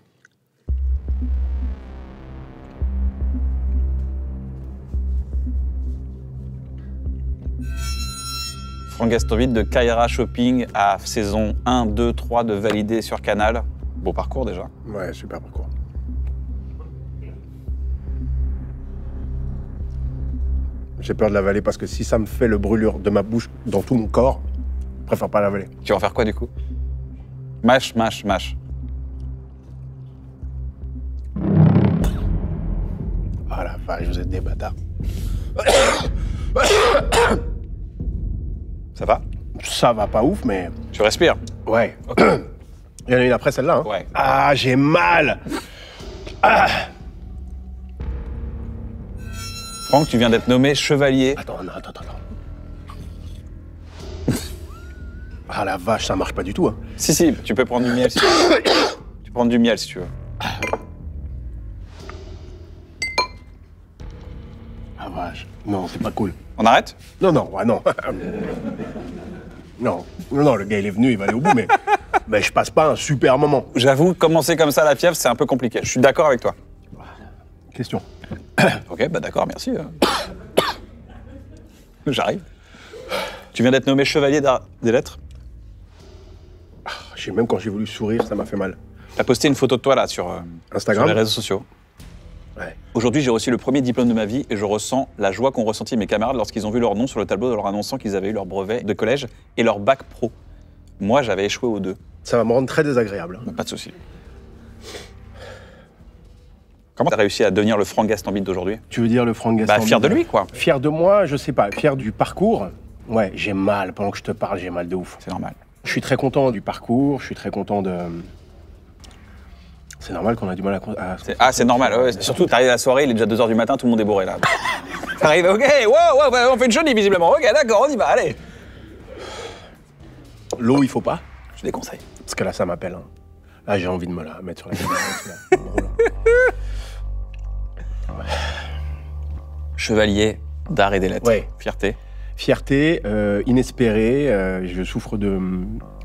Franck Gastambide de Kaira Shopping à saison 1, 2, 3 de validé sur Canal. Beau parcours déjà. Ouais, super parcours. J'ai peur de l'avaler parce que si ça me fait le brûlure de ma bouche dans tout mon corps, je préfère pas l'avaler. Tu vas en faire quoi du coup? Mâche. Ah la vache, vous êtes des bâtards. Ça va? Ça va pas ouf, mais... Tu respires? Ouais. Il y en a une après celle-là, hein? Ouais. Ah, j'ai mal. Ah. Franck, tu viens d'être nommé chevalier. Attends. Ah la vache, ça marche pas du tout, hein. Si, tu peux prendre du miel si tu veux. Tu peux prendre du miel si tu veux. Ah vache. Non, c'est pas cool. On arrête? Non, ouais, non. non, le gars il est venu, il va aller au bout, mais je passe pas un super moment. J'avoue, commencer comme ça la fièvre, c'est un peu compliqué. Je suis d'accord avec toi. Question. Ok, bah d'accord, merci. J'arrive. Tu viens d'être nommé chevalier d'art des lettres. Même quand j'ai voulu sourire, ça m'a fait mal. T'as posté une photo de toi là sur Instagram, sur les réseaux sociaux. Ouais. Aujourd'hui, j'ai reçu le premier diplôme de ma vie et je ressens la joie qu'ont ressenti mes camarades lorsqu'ils ont vu leur nom sur le tableau de leur annonçant qu'ils avaient eu leur brevet de collège et leur bac pro. Moi, j'avais échoué aux deux. Ça va me rendre très désagréable. Pas de souci. Comment t'as réussi à devenir le Franck Gastambide d'aujourd'hui? Tu veux dire le Franck Gastambide? Fier de lui, quoi. Fier de moi, je sais pas. Fier du parcours. Ouais, j'ai mal. Pendant que je te parle, j'ai mal de ouf. C'est normal. Je suis très content du parcours, je suis très content de... C'est normal qu'on a du mal à... C'est normal, ouais. Surtout, t'arrives à la soirée, il est déjà 2h du matin, tout le monde est bourré, là. T'arrives, ok, wow, on fait une chenille, visiblement. Ok, d'accord, on y va, allez. L'eau, il faut pas. Je déconseille. Parce que là, ça m'appelle. Hein. Là, j'ai envie de me la mettre sur la caméra. Chevalier d'art et des lettres. Ouais. Fierté. Fierté, inespérée. Je souffre de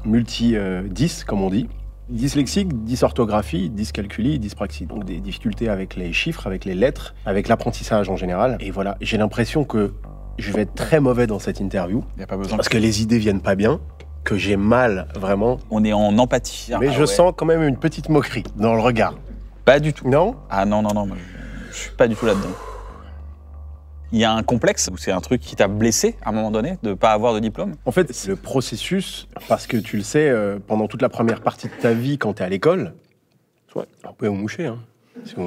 multi-10, comme on dit. Dyslexique, dysorthographie, dyscalculie, dyspraxie. Donc des difficultés avec les chiffres, avec les lettres, avec l'apprentissage en général. Et voilà, j'ai l'impression que je vais être très mauvais dans cette interview. Y a pas besoin. Parce que les idées viennent pas bien, que j'ai mal, vraiment. On est en empathie. Mais je sens quand même une petite moquerie dans le regard. Pas du tout. Non? Ah non, moi, je suis pas du tout là-dedans. Il y a un complexe ou c'est un truc qui t'a blessé à un moment donné de pas avoir de diplôme? En fait, c'est le processus, parce que tu le sais, pendant toute la première partie de ta vie, quand t'es à l'école, on peut vous moucher, hein. C'est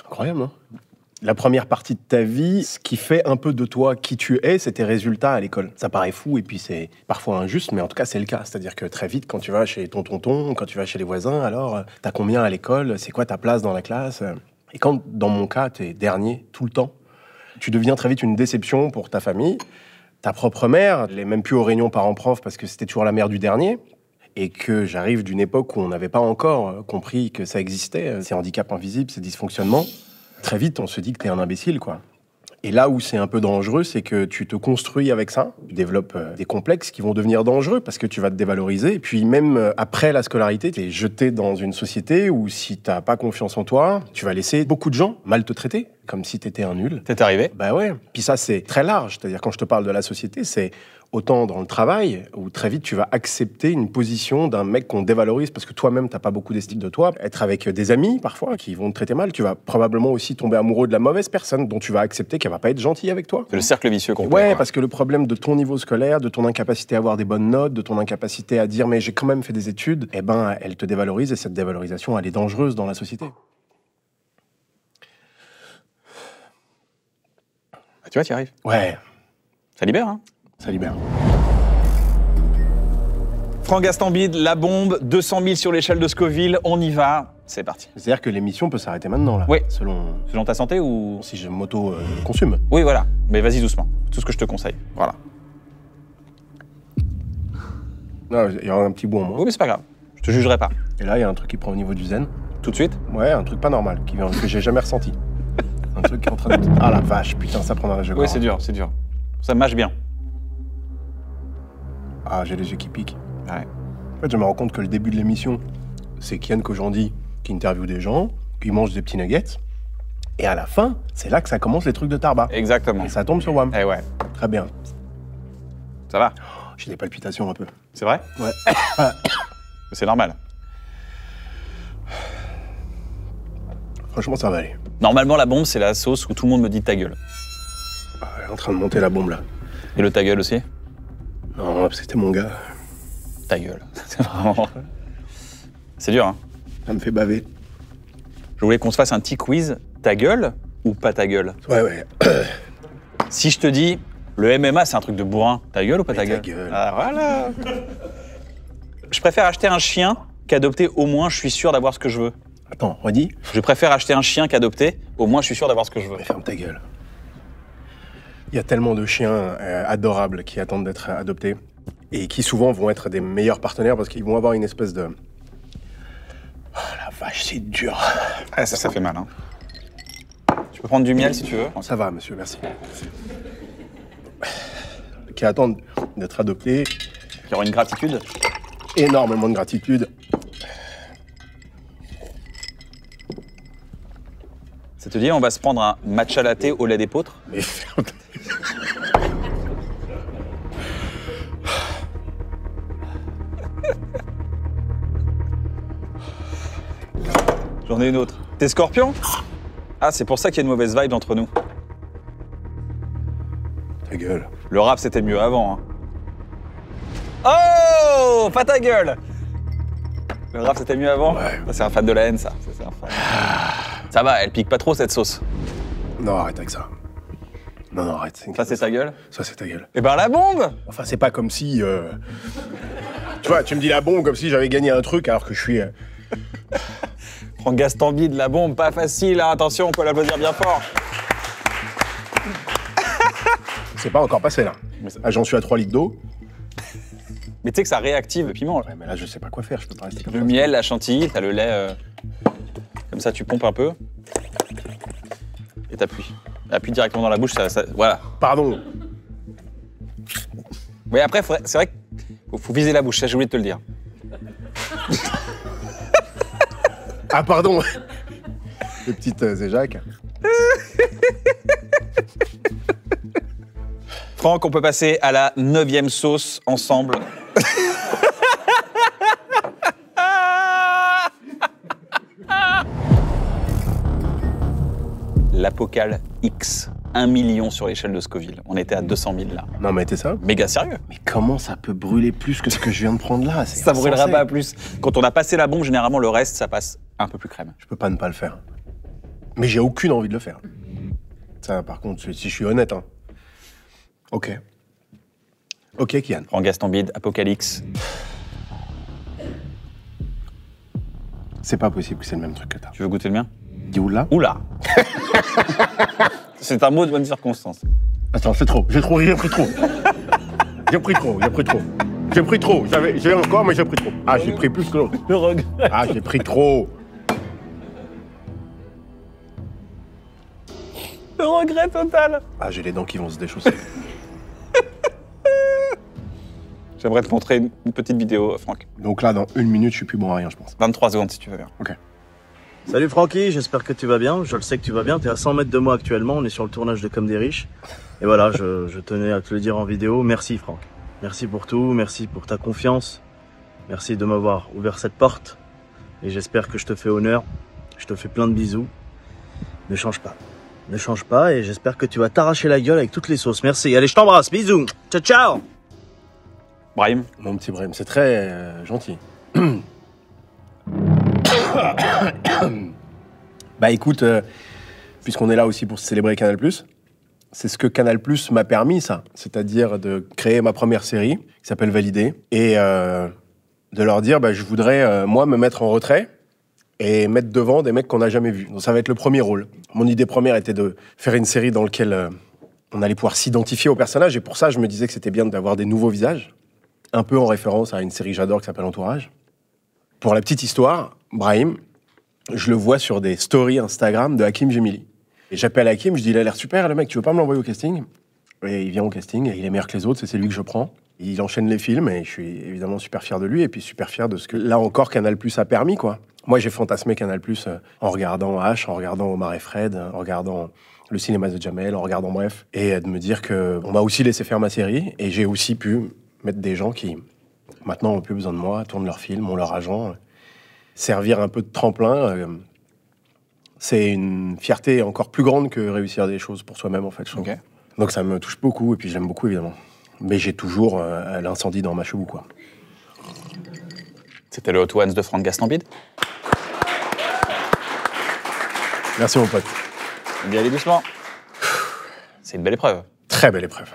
incroyable, hein. La première partie de ta vie, ce qui fait un peu de toi qui tu es, c'est tes résultats à l'école. Ça paraît fou et puis c'est parfois injuste, mais en tout cas, c'est le cas. C'est-à-dire que très vite, quand tu vas chez ton tonton, quand tu vas chez les voisins, alors, t'as combien à l'école? C'est quoi ta place dans la classe? Et quand, dans mon cas, t'es dernier tout le temps, tu deviens très vite une déception pour ta famille. Ta propre mère, elle n'est même plus aux réunions parents-prof parce que c'était toujours la mère du dernier. Et que j'arrive d'une époque où on n'avait pas encore compris que ça existait, ces handicaps invisibles, ces dysfonctionnements. Très vite, on se dit que t'es un imbécile, quoi. Et là où c'est un peu dangereux, c'est que tu te construis avec ça, tu développes des complexes qui vont devenir dangereux parce que tu vas te dévaloriser. Et puis même après la scolarité, t'es jeté dans une société où si t'as pas confiance en toi, tu vas laisser beaucoup de gens mal te traiter, comme si t'étais un nul. T'es arrivé? Bah ouais. Puis ça, c'est très large. C'est-à-dire quand je te parle de la société, c'est autant dans le travail, où très vite tu vas accepter une position d'un mec qu'on dévalorise parce que toi-même t'as pas beaucoup d'estime de toi. Être avec des amis, parfois, qui vont te traiter mal, tu vas probablement aussi tomber amoureux de la mauvaise personne dont tu vas accepter qu'elle va pas être gentille avec toi. C'est le cercle vicieux complet. Ouais, quoi. parce que le problème de ton niveau scolaire, de ton incapacité à avoir des bonnes notes, de ton incapacité à dire mais j'ai quand même fait des études, eh ben elle te dévalorise et cette dévalorisation, elle est dangereuse dans la société. Tu vois, tu y arrives. Ouais. Ça libère, hein? Ça libère. Franck Gastambide, la bombe, 200 000 sur l'échelle de Scoville, on y va, c'est parti. C'est-à-dire que l'émission peut s'arrêter maintenant, là. Oui. Selon ta santé ou... Si je m'auto-consume. Oui, voilà. Mais vas-y doucement. Tout ce que je te conseille. Voilà. Non, il y aura un petit bout en moins. Oui, mais c'est pas grave. Je te jugerai pas. Et là, il y a un truc qui prend au niveau du zen. Tout de suite? Ouais, un truc pas normal, que j'ai jamais ressenti. Un truc qui est en train de... Ah la vache, putain, ça prend dans la gueule. Oui, c'est dur, c'est dur. Ça mâche bien. Ah, j'ai les yeux qui piquent. Ouais. En fait, je me rends compte que le début de l'émission, c'est Kian Kojandi qui interviewe des gens, qui mange des petits nuggets. Et à la fin, c'est là que ça commence les trucs de Tarba. Exactement. Et ça tombe sur WAM. Eh ouais. Très bien. Ça va? J'ai des palpitations un peu. C'est vrai? Ouais. C'est normal. Franchement, ça va aller. Normalement, la bombe, c'est la sauce où tout le monde me dit ta gueule. Ah, elle est en train de monter la bombe là. Et le ta gueule aussi? Non, parce que c'était mon gars. Ta gueule. C'est vraiment... C'est dur, hein? Ça me fait baver. Je voulais qu'on se fasse un petit quiz. Ta gueule ou pas ta gueule? Ouais. Si je te dis, le MMA, c'est un truc de bourrin, ta gueule ou pas ta gueule? Ta gueule. Ah, voilà. Je préfère acheter un chien qu'adopter, au moins je suis sûr d'avoir ce que je veux. Attends, redis. Je préfère acheter un chien qu'adopter, au moins je suis sûr d'avoir ce que je veux. Mais ferme ta gueule. Il y a tellement de chiens adorables qui attendent d'être adoptés et qui souvent vont être des meilleurs partenaires parce qu'ils vont avoir une espèce de... Oh la vache, c'est dur. Ah, ça fait mal, hein. Tu peux prendre du miel si tu veux. Ça va, monsieur, merci. Qui attendent d'être adoptés. Il y aura une gratitude. Énormément de gratitude. Ça te dit, on va se prendre un matcha latte au lait d'épeautre? Mais ferme ta J'en ai une autre. T'es Scorpion? Ah, c'est pour ça qu'il y a une mauvaise vibe entre nous. Ta gueule. Le rap, c'était mieux avant, hein. Oh! Pas ta gueule! Le rap, c'était mieux avant? Ouais. Ça, c'est un fan de la haine, ça. C'est un fan. Ça va, elle pique pas trop, cette sauce. Non, arrête avec ça. Non, arrête. Ça, c'est ta gueule? Ça, c'est ta gueule. Eh ben, la bombe! Enfin, c'est pas comme si... Tu vois, tu me dis la bombe comme si j'avais gagné un truc alors que je suis... Prends Gaston Bide, la bombe, pas facile, hein. Attention, on peut l'applaudir bien fort. C'est pas encore passé, là. Ah, j'en suis à 3 litres d'eau. Mais tu sais que ça réactive le piment. Ouais, mais là, je sais pas quoi faire, je peux pas rester comme Le ça. miel, la chantilly, t'as le lait. Comme ça, tu pompes un peu. Et t'appuies. Appuie directement dans la bouche, voilà. Pardon. Oui, après, c'est vrai qu'il faut viser la bouche, ça, j'ai oublié de te le dire. Ah, pardon. Les petites éjacs. Franck, on peut passer à la 9e sauce ensemble. L'Apocal X. 1 million sur l'échelle de Scoville. On était à 200 000 là. Non, mais t'es ça? Méga sérieux. Mais comment ça peut brûler plus que ce que je viens de prendre là? Ça brûlera pas plus. Quand on a passé la bombe, généralement, le reste, ça passe un peu plus crème. Je peux pas ne pas le faire. Mais j'ai aucune envie de le faire. Ça, par contre, si je suis honnête, hein. Ok. Ok, Kian. Prends Gaston Bide, Apocalypse. C'est pas possible que c'est le même truc que t'as. Tu veux goûter le mien? Dis oula. Oula. C'est un mot de bonne circonstance. Attends, j'ai pris trop. J'ai pris trop. J'ai encore, mais j'ai pris trop. Ah, j'ai pris plus que l'autre. Le regret. Ah, j'ai pris trop. Le regret total. Ah, j'ai les dents qui vont se déchausser. J'aimerais te montrer une petite vidéo, Franck. Donc là, dans 1 minute, je suis plus bon à rien, je pense. 23 secondes si tu veux bien. Ok. Salut Francky, j'espère que tu vas bien. Je le sais que tu vas bien. Tu es à 100 mètres de moi actuellement. On est sur le tournage de Comme des riches. Et voilà, je tenais à te le dire en vidéo. Merci Franck. Merci pour tout. Merci pour ta confiance. Merci de m'avoir ouvert cette porte. Et j'espère que je te fais honneur. Je te fais plein de bisous. Ne change pas. Ne change pas. Et j'espère que tu vas t'arracher la gueule avec toutes les sauces. Merci. Allez, je t'embrasse. Bisous. Ciao, ciao. Brahim. Mon petit Brahim, c'est très gentil. Bah écoute, puisqu'on est là aussi pour célébrer Canal+, c'est ce que Canal+ m'a permis, ça. C'est-à-dire de créer ma première série, qui s'appelle Validé, et de leur dire, bah, je voudrais, moi, me mettre en retrait et mettre devant des mecs qu'on n'a jamais vus. Donc ça va être le premier rôle. Mon idée première était de faire une série dans laquelle on allait pouvoir s'identifier aux personnages, et pour ça, je me disais que c'était bien d'avoir des nouveaux visages, un peu en référence à une série que j'adore qui s'appelle Entourage. Pour la petite histoire, Brahim, je le vois sur des stories Instagram de Hakim Gemili. Et j'appelle Hakim, je dis, il a l'air super, le mec, tu veux pas me l'envoyer au casting? Et il vient au casting, et il est meilleur que les autres, c'est lui que je prends. Il enchaîne les films, et je suis évidemment super fier de lui, et puis super fier de ce que, là encore, Canal+ a permis, quoi. Moi, j'ai fantasmé Canal+ en regardant H, en regardant Omar et Fred, en regardant le cinéma de Jamel, en regardant bref, et de me dire qu'on m'a aussi laissé faire ma série, et j'ai aussi pu mettre des gens qui, maintenant, n'ont plus besoin de moi, tournent leurs films, ont leur agent, servir un peu de tremplin. C'est une fierté encore plus grande que réussir des choses pour soi-même, en fait, je trouve. Okay. Donc ça me touche beaucoup, et puis j'aime beaucoup, évidemment. Mais j'ai toujours l'incendie dans ma cheveux, quoi. C'était le Hot Ones de Franck Gastambide. Merci, mon pote. On dit aller doucement. C'est une belle épreuve. Très belle épreuve.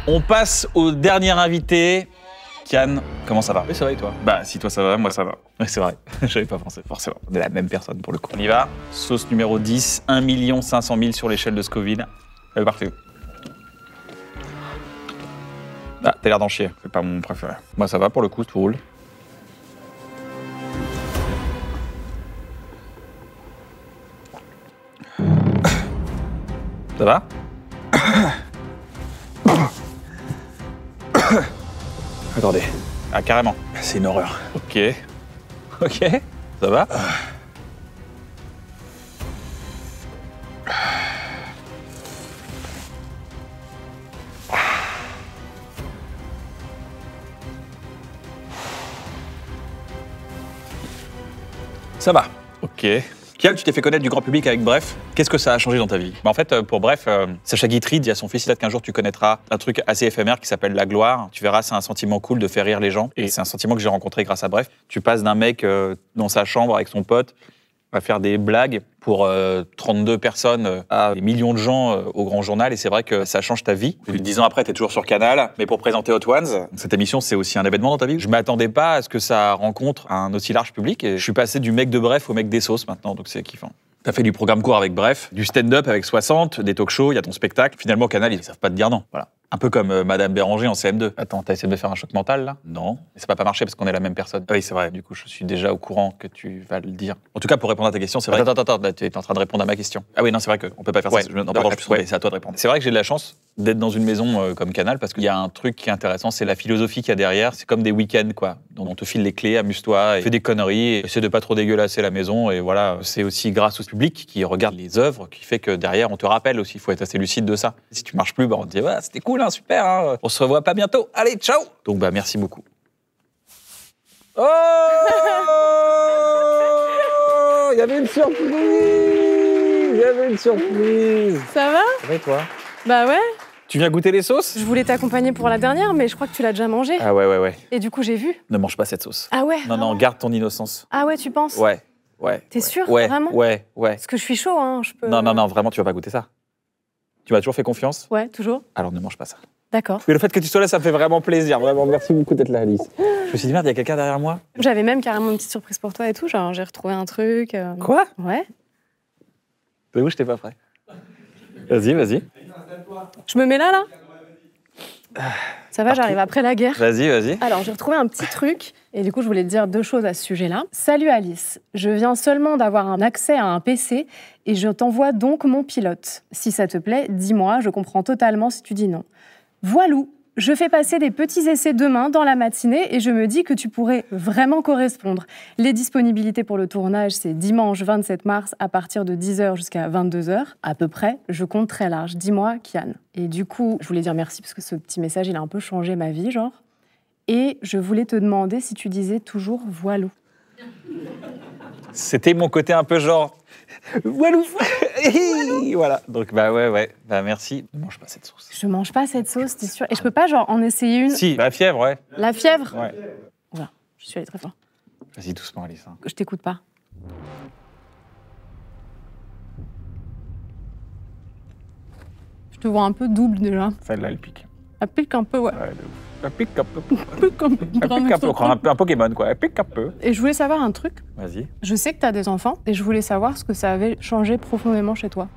On passe au dernier invité. Kian, comment ça va? Oui, ça va et toi? Bah, si toi ça va, moi ça va. Ouais, c'est vrai, j'avais pas pensé, forcément. On est la même personne pour le coup. On y va. Sauce numéro 10, 1 500 000 sur l'échelle de Scoville. Parfait. Ah, t'as l'air d'en chier, c'est pas mon préféré. Moi ça va pour le coup, tout roule. Ça va? Attendez. Ah, carrément. C'est une horreur. Ok. Ok. Ça va? Ça va. Ok. Kian, tu t'es fait connaître du grand public avec Bref. Qu'est-ce que ça a changé dans ta vie? En fait, pour Bref, Sacha Guitry dit à son fils qu'un jour tu connaîtras un truc assez éphémère qui s'appelle la gloire. Tu verras, c'est un sentiment cool de faire rire les gens. Et c'est un sentiment que j'ai rencontré grâce à Bref. Tu passes d'un mec dans sa chambre avec son pote à faire des blagues pour 32 personnes à des millions de gens au Grand Journal. Et c'est vrai que ça change ta vie. Plus de 10 ans après, tu es toujours sur Canal. Mais pour présenter Hot Ones, cette émission, c'est aussi un événement dans ta vie. Je m'attendais pas à ce que ça rencontre un aussi large public. Et je suis passé du mec de Bref au mec des sauces maintenant. Donc c'est kiffant. T'as fait du programme court avec Bref, du stand-up avec 60, des talk-shows, il y a ton spectacle. Finalement, Canal, ils savent pas te dire non. Voilà. Un peu comme Madame Béranger en CM2. Attends, t'as essayé de me faire un choc mental, là? Non. Mais ça va pas marcher parce qu'on est la même personne. Oui, c'est vrai. Du coup, je suis déjà au courant que tu vas le dire. En tout cas, pour répondre à ta question, c'est vrai. Attends, tu es en train de répondre à ma question. Ah oui, non, c'est vrai qu'on peut pas faire ça. Non, pardon, c'est à toi de répondre. C'est vrai que j'ai de la chance d'être dans une maison comme Canal parce qu'il y a un truc qui est intéressant, c'est la philosophie qu'il y a derrière. C'est comme des week-ends, quoi. Donc on te file les clés, amuse-toi, fais des conneries, essaie de pas trop dégueulasser la maison. Et voilà, c'est aussi grâce au public qui regarde les œuvres qui fait que derrière, on te rappelle aussi. Il faut être assez lucide de ça. Si tu marches plus, bah, on te dit, ouais, c'était cool, hein, super, hein. On se revoit pas bientôt. Allez, ciao. Donc bah merci beaucoup. Oh, il y avait une surprise. Il y avait une surprise. Ça va? Ça va et toi? Bah ouais. Tu viens goûter les sauces? Je voulais t'accompagner pour la dernière, mais je crois que tu l'as déjà mangée. Ah ouais. Et du coup, j'ai vu. Ne mange pas cette sauce. Ah ouais? Non, garde ton innocence. Ah ouais, tu penses? Ouais. T'es sûr? Ouais, vraiment? Ouais. Parce que je suis chaud, hein. Je peux... Non, vraiment, tu vas pas goûter ça. Tu m'as toujours fait confiance? Ouais, toujours. Alors ne mange pas ça. D'accord. Mais le fait que tu sois là, ça me fait vraiment plaisir. Vraiment, merci beaucoup d'être là, Alice. Je me suis dit, merde, il y a quelqu'un derrière moi. J'avais même carrément une petite surprise pour toi et tout. Genre, j'ai retrouvé un truc. Quoi? Ouais. Mais où j'étais pas prêt. Vas-y. Je me mets là? Ça va, j'arrive après la guerre. Vas-y. Alors, j'ai retrouvé un petit truc, et du coup, je voulais te dire 2 choses à ce sujet-là. Salut Alice, je viens seulement d'avoir un accès à un PC, et je t'envoie donc mon pilote. Si ça te plaît, dis-moi, je comprends totalement si tu dis non. Voilou, je fais passer des petits essais demain dans la matinée, et je me dis que tu pourrais vraiment correspondre. Les disponibilités pour le tournage, c'est dimanche 27 mars, à partir de 10h jusqu'à 22h. À peu près, je compte très large. Dis-moi, Kian. Et du coup, je voulais dire merci parce que ce petit message, il a un peu changé ma vie, genre. Et je voulais te demander si tu disais toujours voilou. C'était mon côté un peu genre... Voilou. Voilà. Donc ouais. Bah merci. Ne mange pas cette sauce. Je mange pas cette sauce, t'es sûr? Et je peux pas genre en essayer une? Si, la fièvre, ouais. La fièvre? Ouais. Voilà, je suis allée très fort. Vas-y doucement, Alice. Je t'écoute pas. Je te vois un peu double déjà. Celle-là, elle pique. Elle pique un peu, ouais. Elle pique un peu. Elle pique un peu. Un Pokémon, quoi. Elle pique un peu. Et je voulais savoir un truc. Vas-y. Je sais que t'as des enfants, et je voulais savoir ce que ça avait changé profondément chez toi.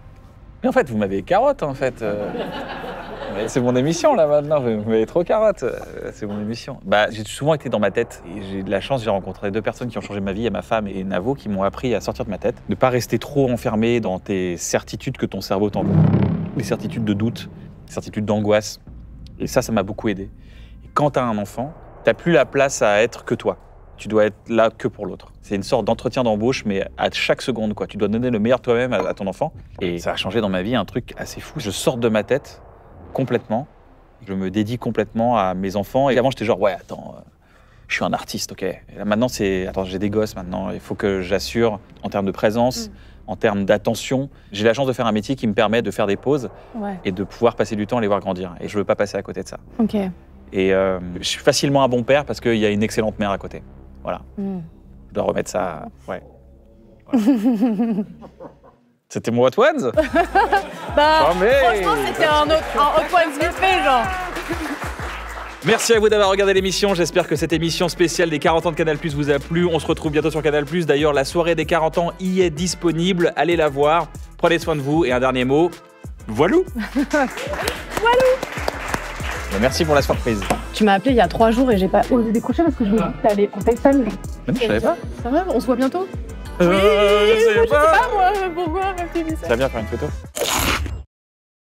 Mais en fait, vous m'avez carotte, en fait. mais c'est mon émission là maintenant, vous m'avez trop carotte. C'est mon émission. Bah, j'ai souvent été dans ma tête et j'ai de la chance, j'ai rencontré 2 personnes qui ont changé ma vie, ma femme et Navo, qui m'ont appris à sortir de ma tête, ne pas rester trop enfermé dans tes certitudes que ton cerveau t'envoie. Les certitudes de doute, les certitudes d'angoisse. Et ça m'a beaucoup aidé. Et quand t'as un enfant, t'as plus la place à être que toi. Tu dois être là que pour l'autre. C'est une sorte d'entretien d'embauche, mais à chaque seconde, quoi. Tu dois donner le meilleur de toi-même à ton enfant. Et ça a changé dans ma vie un truc assez fou. Je sors de ma tête complètement. Je me dédie complètement à mes enfants. Et avant, j'étais genre, ouais, attends, je suis un artiste, ok. Et là, maintenant, attends, j'ai des gosses maintenant. Il faut que j'assure en termes de présence, en termes d'attention. J'ai la chance de faire un métier qui me permet de faire des pauses et de pouvoir passer du temps à les voir grandir. Et je veux pas passer à côté de ça. Ok. Et je suis facilement un bon père parce qu'il y a une excellente mère à côté. Voilà. Je dois remettre ça. Ouais. Voilà. C'était mon Hot Ones. Bah, oh, mais... franchement, c'était un Hot Ones vite fait, genre. Merci à vous d'avoir regardé l'émission. J'espère que cette émission spéciale des 40 ans de Canal+ vous a plu. On se retrouve bientôt sur Canal+. D'ailleurs, la soirée des 40 ans y est disponible. Allez la voir. Prenez soin de vous. Et un dernier mot. Voilou. Voilou. Merci pour la surprise. Tu m'as appelé il y a 3 jours et j'ai pas osé décrocher parce que je me dis que t'allais en FaceTime. Mais non, je savais pas. Ça va, on se voit bientôt? Je sais pas moi, pourquoi? Ça va bien faire une photo?